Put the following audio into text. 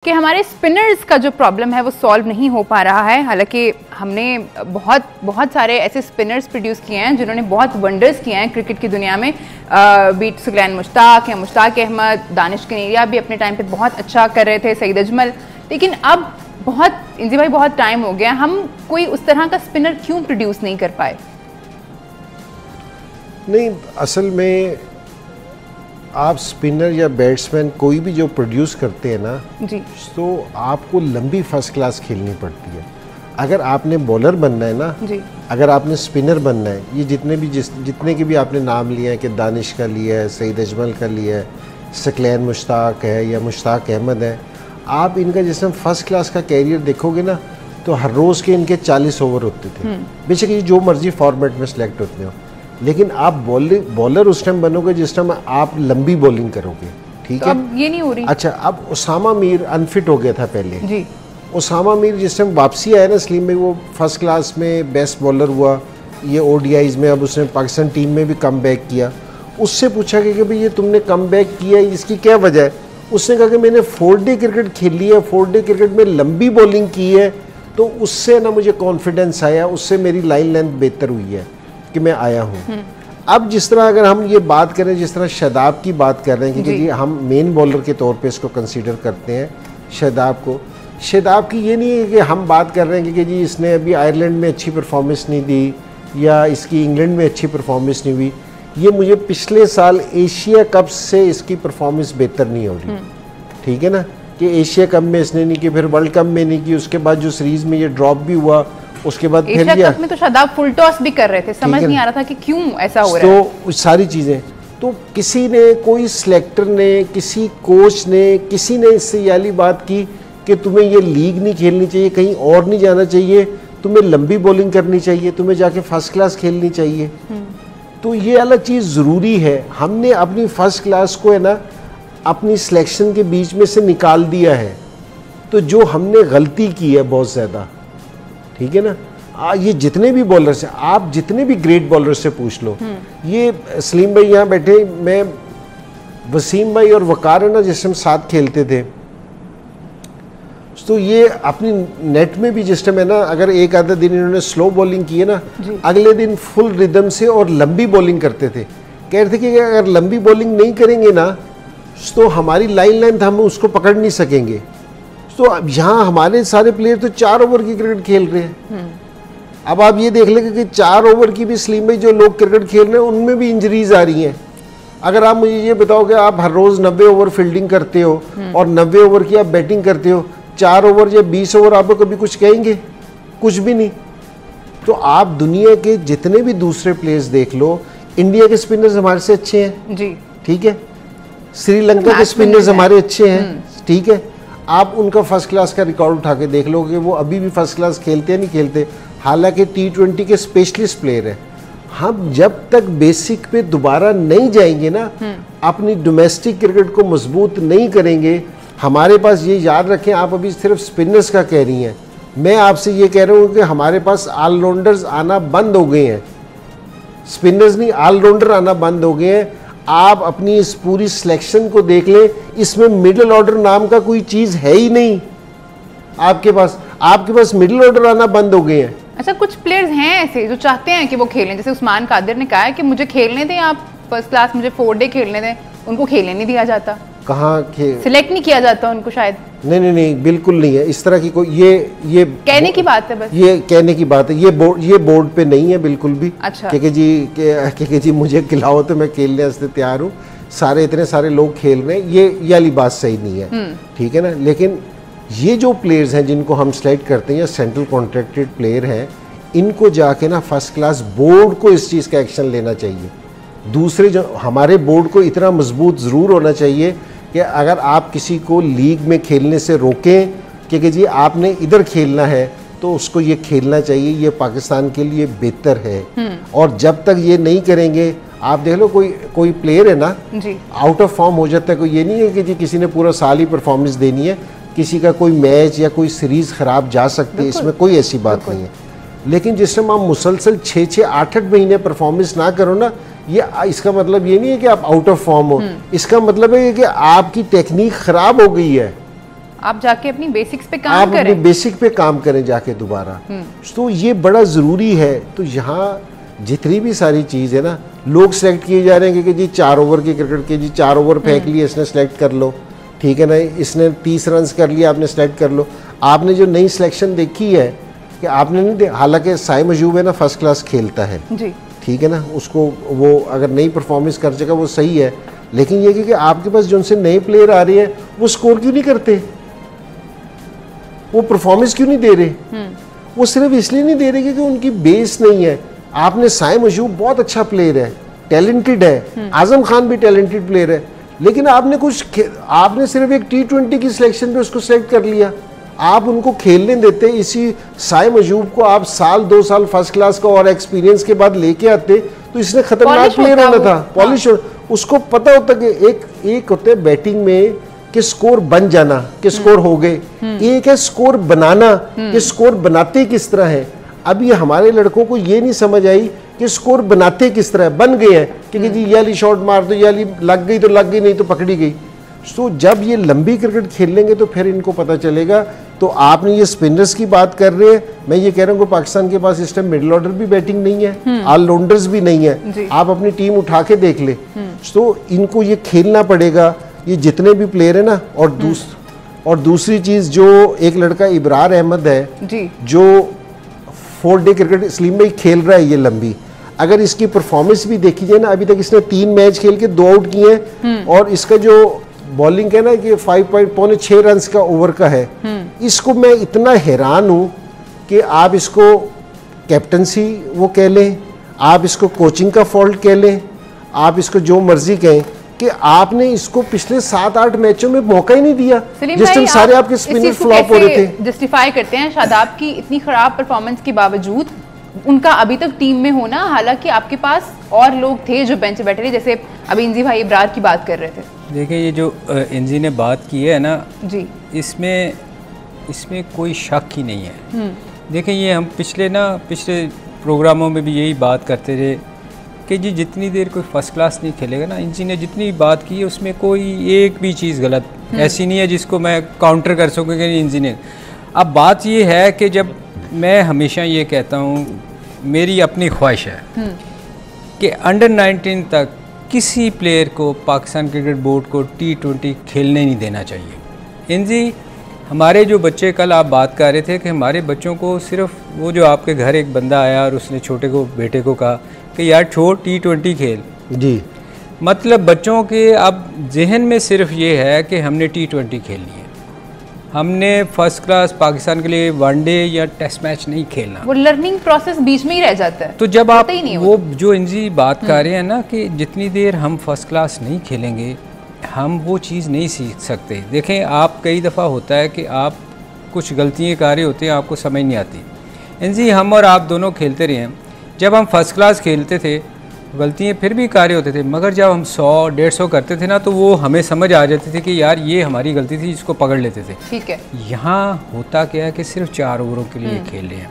कि हमारे स्पिनर्स का जो प्रॉब्लम है वो सॉल्व नहीं हो पा रहा है। हालांकि हमने बहुत सारे ऐसे स्पिनर्स प्रोड्यूस किए हैं जिन्होंने बहुत वंडर्स किए हैं क्रिकेट की दुनिया में। बीट सुगलैन मुश्ताक या मुश्ताक अहमद, दानिश कनेरिया भी अपने टाइम पे बहुत अच्छा कर रहे थे, सईद अजमल। लेकिन अब इंजी भाई बहुत टाइम हो गया, हम कोई उस तरह का स्पिनर क्यों प्रोड्यूस नहीं कर पाए? नहीं, असल में आप स्पिनर या बैट्समैन कोई भी जो प्रोड्यूस करते हैं ना जी, तो आपको लंबी फर्स्ट क्लास खेलनी पड़ती है। अगर आपने बॉलर बनना है ना जी, अगर आपने स्पिनर बनना है, ये जितने के भी आपने नाम लिए हैं कि दानिश का लिया है, सईद अजमल का लिया है, सुगलैन मुश्ताक है या मुश्ताक अहमद है, आप इनका जैसे फर्स्ट क्लास का कैरियर देखोगे ना तो हर रोज़ के इनके 40 ओवर होते थे। बेशक ये जो मर्जी फॉर्मेट में सेलेक्ट होते हो, लेकिन आप बॉलर उस टाइम बनोगे जिस टाइम आप लंबी बॉलिंग करोगे। ठीक तो है, अब ये नहीं हो रही। अच्छा, अब उसामा मीर अनफिट हो गया था पहले जी, उसामा मीर जिस टाइम वापसी आया ना स्लीम में, वो फर्स्ट क्लास में बेस्ट बॉलर हुआ। ये ओडीआईज में अब उसने पाकिस्तान टीम में भी कम बैक किया। उससे पूछा गया कि भाई ये तुमने कम बैक किया, इसकी क्या वजह है? उसने कहा कि मैंने 4 डे क्रिकेट खेली है, 4 डे क्रिकेट में लंबी बॉलिंग की है, तो उससे ना मुझे कॉन्फिडेंस आया, उससे मेरी लाइन लेंथ बेहतर हुई है कि मैं आया हूँ। अब जिस तरह अगर हम ये बात करें, जिस तरह शादाब की बात कर रहे हैं, क्योंकि हम मेन बॉलर के तौर पे इसको कंसीडर करते हैं शादाब की ये नहीं है कि हम बात कर रहे हैं कि जी इसने अभी आयरलैंड में अच्छी परफॉर्मेंस नहीं दी या इसकी इंग्लैंड में अच्छी परफॉर्मेंस नहीं हुई। ये मुझे पिछले साल एशिया कप से इसकी परफॉर्मेंस बेहतर नहीं हो रही। ठीक है ना, कि एशिया कप में इसने नहीं की, फिर वर्ल्ड कप में नहीं की, उसके बाद जो सीरीज में ये ड्रॉप भी हुआ, उसके बाद फिर एशिया कप में तो शादाब फुल टॉस भी कर रहे थे, समझ नहीं आ रहा था कि क्यों ऐसा हो रहा है। तो सारी चीज़ें तो किसी ने, कोई सिलेक्टर ने, किसी कोच ने, किसी ने इससे ये वाली बात की कि तुम्हें ये लीग नहीं खेलनी चाहिए, कहीं और नहीं जाना चाहिए, तुम्हें लंबी बॉलिंग करनी चाहिए, तुम्हें जाके फर्स्ट क्लास खेलनी चाहिए। तो ये अलग चीज़ ज़रूरी है। हमने अपनी फर्स्ट क्लास को है ना अपनी सिलेक्शन के बीच में से निकाल दिया है। तो जो हमने गलती की है बहुत ज़्यादा, ठीक है ना, ये जितने भी बॉलर्स हैं, आप जितने भी ग्रेट बॉलर से पूछ लो, ये सलीम भाई यहाँ बैठे, मैं वसीम भाई और वकार है ना जिस टाइम साथ खेलते थे, तो ये अपनी नेट में भी जिस टाइम है ना, अगर एक आधा दिन इन्होंने स्लो बॉलिंग की है ना, अगले दिन फुल रिदम से और लंबी बॉलिंग करते थे। कह रहे थे कि अगर लंबी बॉलिंग नहीं करेंगे ना तो हमारी लाइन लेंथ हम उसको पकड़ नहीं सकेंगे। तो अब यहाँ हमारे सारे प्लेयर तो 4 ओवर की क्रिकेट खेल रहे हैं। अब आप ये देख लेंगे कि 4 ओवर की भी स्लीम में जो लोग क्रिकेट खेल रहे हैं उनमें भी इंजरीज आ रही हैं। अगर आप मुझे ये बताओ कि आप हर रोज 90 ओवर फील्डिंग करते हो और 90 ओवर की आप बैटिंग करते हो, 4 ओवर या 20 ओवर आपको कभी कुछ कहेंगे? कुछ भी नहीं। तो आप दुनिया के जितने भी दूसरे प्लेयर्स देख लो, इंडिया के स्पिनर्स हमारे से अच्छे हैं जी, ठीक है, श्रीलंका के स्पिनर्स हमारे अच्छे हैं, ठीक है, आप उनका फर्स्ट क्लास का रिकॉर्ड उठा के देख लो कि वो अभी भी फर्स्ट क्लास खेलते हैं नहीं खेलते। हालांकि T20 के स्पेशलिस्ट प्लेयर हैं। हम जब तक बेसिक पे दोबारा नहीं जाएंगे ना, अपनी डोमेस्टिक क्रिकेट को मजबूत नहीं करेंगे। हमारे पास, ये याद रखें, आप अभी सिर्फ स्पिनर्स का कह रही हैं, मैं आपसे ये कह रहा हूँ कि हमारे पास ऑलराउंडर्स आना बंद हो गए हैं। स्पिनर्स नहीं, ऑलराउंडर आना बंद हो गए हैं। आप अपनी इस पूरी सिलेक्शन को देख लें, इसमें मिडिल ऑर्डर नाम का कोई चीज़ है ही नहीं। आपके पास मिडिल ऑर्डर आना बंद हो गए हैं। अच्छा, कुछ प्लेयर्स हैं ऐसे जो चाहते हैं कि वो खेलें, जैसे उस्मान कादिर ने कहा है कि मुझे खेलने दें, आप फर्स्ट क्लास, मुझे 4 डे खेलने दें। उनको खेलने नहीं दिया जाता, कहाँ सिलेक्ट नहीं किया जाता उनको शायद। नहीं, बिल्कुल नहीं है इस तरह की कोई, ये कहने की बात है, बस ये कहने की बात है। ये बोर्ड पे नहीं है बिल्कुल भी। अच्छा, कि जी मुझे खिलाओ तो मैं खेलने से तैयार हूँ, सारे इतने सारे लोग खेल रहे हैं, ये वाली बात सही नहीं है, ठीक है ना। लेकिन ये जो प्लेयर्स हैं जिनको हम सेलेक्ट करते हैं या सेंट्रल कॉन्ट्रैक्टेड प्लेयर हैं, इनको जाके ना फर्स्ट क्लास बोर्ड को इस चीज़ का एक्शन लेना चाहिए। दूसरे जो हमारे बोर्ड को इतना मजबूत ज़रूर होना चाहिए कि अगर आप किसी को लीग में खेलने से रोकें कि जी आपने इधर खेलना है, तो उसको ये खेलना चाहिए, ये पाकिस्तान के लिए बेहतर है। और जब तक ये नहीं करेंगे, आप देख लो कोई प्लेयर है ना जी, आउट ऑफ फॉर्म हो जाता है। कोई ये नहीं है कि जी किसी ने पूरा साल ही परफॉर्मेंस देनी है, किसी का कोई मैच या कोई सीरीज़ ख़राब जा सकती है, इसमें कोई ऐसी बात नहीं है। लेकिन जिस टाइम आप मुसलसल 6-6, 8-8 महीने परफॉर्मेंस ना करो ना, ये इसका मतलब ये नहीं है कि आप आउट ऑफ फॉर्म हो, इसका मतलब है कि आपकी टेक्निक ख़राब हो गई है। आप जाके अपनी बेसिक्स पे काम आप करें, अपनी बेसिक पे काम करें जाके दोबारा। तो ये बड़ा ज़रूरी है। तो यहाँ जितनी भी सारी चीज़ है ना, लोग सेलेक्ट किए जा रहे हैं कि जी 4 ओवर की क्रिकेट की, जी 4 ओवर फेंक लिए, इसने सेलेक्ट कर लो, ठीक है ना, इसने 30 रन कर लिया, आपने सेलेक्ट कर लो। आपने जो नई सिलेक्शन देखी है कि आपने नहीं, हालांकि साइम अयूब है ना फर्स्ट क्लास खेलता है जी, ठीक है ना, उसको वो अगर नई परफॉर्मेंस कर सकेगा वो सही है, लेकिन ये कि आपके पास जो उनसे नए प्लेयर आ रहे हैं वो स्कोर क्यों नहीं करते, वो परफॉर्मेंस क्यों नहीं दे रहे? वो सिर्फ इसलिए नहीं दे रहे क्योंकि उनकी बेस नहीं है। आपने साइम अयूब बहुत अच्छा प्लेयर है, टैलेंटेड है, आजम खान भी टैलेंटेड प्लेयर है, लेकिन आपने सिर्फ एक T20 की सिलेक्शन पे उसको सेलेक्ट कर लिया। आप उनको खेलने देते, इसी साइम अयूब को आप साल 2 साल फर्स्ट क्लास का और एक्सपीरियंस के बाद लेके आते तो इसने खतरनाक प्लेयर होना था, पॉलिश। उसको पता होता कि एक होता है बैटिंग में कि स्कोर बन जाना, कि स्कोर हो गए, एक है स्कोर बनाना, कि स्कोर बनाते किस तरह है। अब ये हमारे लड़कों को ये नहीं समझ आई कि स्कोर बनाते किस तरह, बन गए हैं कि जी ये वाली शॉट मार दो, ये वाली लग गई तो लग गई, नहीं तो पकड़ी गई। तो जब ये लंबी क्रिकेट खेल लेंगे तो फिर इनको पता चलेगा। तो आपने ये स्पिनर्स की बात कर रहे हैं, मैं ये कह रहा हूँ कि पाकिस्तान के पास इस टाइम मिडिल ऑर्डर भी बैटिंग नहीं है, ऑलराउंडर्स भी नहीं है। आप अपनी टीम उठा के देख ले। तो इनको ये खेलना पड़ेगा, ये जितने भी प्लेयर है ना। और दूसरी चीज़, जो एक लड़का इब्रार अहमद है जी, जो 4 डे क्रिकेट स्लिम में खेल रहा है ये लंबी, अगर इसकी परफॉर्मेंस भी देखी जाए ना, अभी तक इसने 3 मैच खेल के 2 आउट किए हैं, और इसका जो बॉलिंग है ना कि 5.6 रन का ओवर का है। इसको मैं इतना हैरान हूँ कि आप इसको कैप्टनसी वो कह लें, आप इसको कोचिंग का फॉल्ट कह लें, आप इसको जो मर्जी कहें, कि आपने इसको पिछले 7-8 मैचों में मौका ही नहीं दिया, जिस टाइम सारे आपके स्पिनर फ्लॉप हो रहे थे। जस्टिफाई करते हैं शादाब की इतनी खराब परफॉर्मेंस के बावजूद उनका अभी तक टीम में होना, हालांकि आपके पास और लोग थे जो बेंच पे बैठे थे, जैसे अभी इंजी भाई इब्रार की बात कर रहे थे। देखिए ये जो इंजी ने बात की है ना जी, इसमें कोई शक ही नहीं है। देखिए ये हम पिछले प्रोग्रामों में भी यही बात करते थे कि जी जितनी देर कोई फर्स्ट क्लास नहीं खेलेगा ना, इंजी ने जितनी बात की है उसमें कोई एक भी चीज़ गलत ऐसी नहीं है जिसको मैं काउंटर कर सकूँ कि इंजी ने। अब बात ये है कि जब मैं हमेशा ये कहता हूँ, मेरी अपनी ख्वाहिश है कि अंडर 19 तक किसी प्लेयर को पाकिस्तान क्रिकेट बोर्ड को T20 खेलने नहीं देना चाहिए। इंजी, हमारे जो बच्चे, कल आप बात कर रहे थे कि हमारे बच्चों को सिर्फ वो जो आपके घर एक बंदा आया और उसने छोटे को बेटे को कहा कि यार छोड़ T20 खेल जी, मतलब बच्चों के अब जहन में सिर्फ ये है कि हमने T20 खेलनी है, हमने फर्स्ट क्लास पाकिस्तान के लिए वनडे या टेस्ट मैच नहीं खेलना। वो लर्निंग प्रोसेस बीच में ही रह जाता है। तो जब आप वो जो इंजी बात कर रहे हैं ना कि जितनी देर हम फर्स्ट क्लास नहीं खेलेंगे हम वो चीज़ नहीं सीख सकते। देखें, आप कई दफ़ा होता है कि आप कुछ गलतियाँ कर रहे होते हैं, आपको समझ नहीं आती। इंजी, हम और आप दोनों खेलते रहे हैं, जब हम फर्स्ट क्लास खेलते थे गलतियाँ फिर भी कार्य होते थे, मगर जब हम 100-150 करते थे ना तो वो हमें समझ आ जाती थी कि यार ये हमारी गलती थी, इसको पकड़ लेते थे। ठीक है, यहाँ होता क्या है कि सिर्फ 4 ओवरों के लिए खेल रहे हैं।